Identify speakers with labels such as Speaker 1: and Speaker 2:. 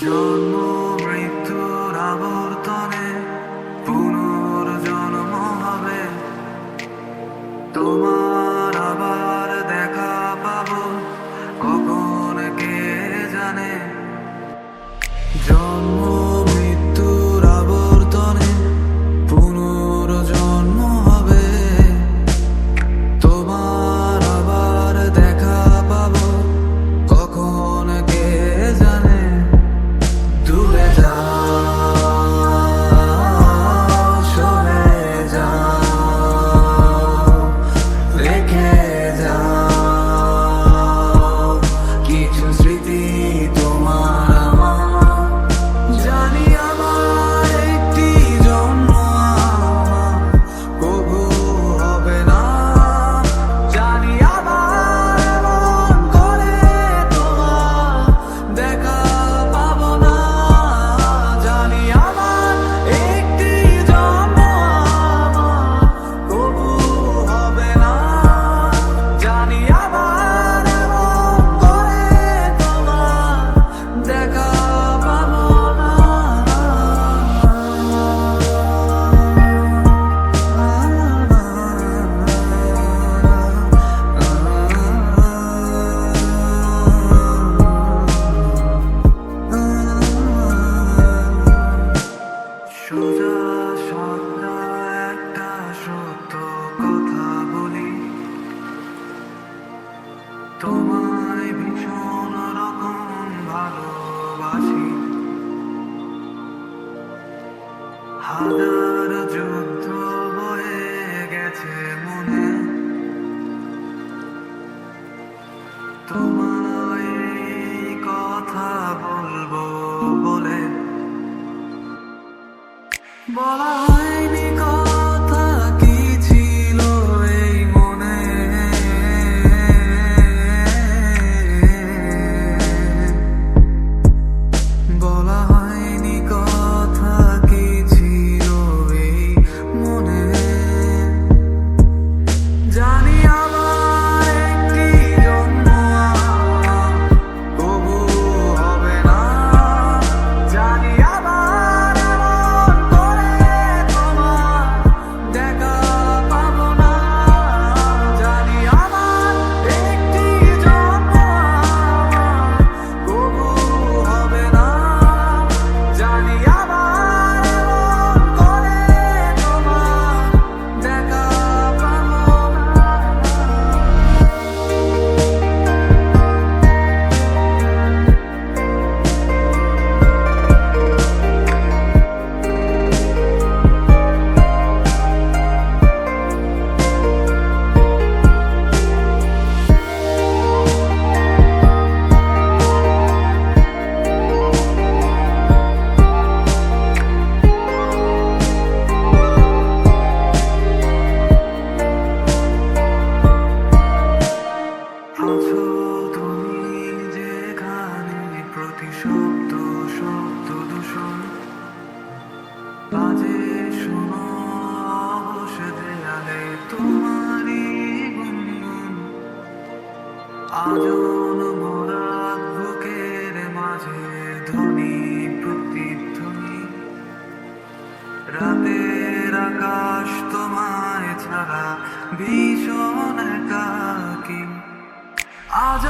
Speaker 1: জন্ম মৃত্যুর আবর্তনে পুনর্জন্ম হবে, তোমার আবার দেখা পাবো কখন কে জানে। জন্ম মৃত্যুর আবর্তনে পুনর্জন্ম হবে, তোমার আবার দেখা পাবো কখন কে জানে। দূরে যাও, সরে যাও, রেখে যাও কিছু স্মৃতি তোমার আমার। জানি আমার একটি জন্ম কবু হবে না, জানি আবার এমন করে তোমার দেখা পাবো না। জানি আমার একটি জন্ম কবু হবে না, জানি আবার এমন করে তোমার দেখা পাবো না। সোজা সাদা একটা সত্য কথা বলি, তোমায় ভীষণ রকম ভালোবাসি। হাজার যুদ্ধ বয়ে গেছে মনে, তোমায় এই কথা বলবো বলে। বলা হয়নি কথা কি ছিল এই মনে, বলা হয়নি কথা কি ছিল এই মনে। জানি আমার একটি জন্ম কবু হবে না, জানি আবার এমন করে তোমার দেখা পাবো না। জানি আমার একটি জন্ম কবু হবে না, জানি আবার এমন করে তোমার দেখা পাবো না। আছো তুমি যেখানে, প্রতি শব্দ শব্দ দূষণ বাজে শোনো অবশ্য দেয়ালে তোমারই গুনগুন। আজন মোরাত বুকের মাঝে ধ্বনি প্রতিধ্বনি, রাতের আকাশ তোমায় ছাড়া ভীষণ একাকী। আজ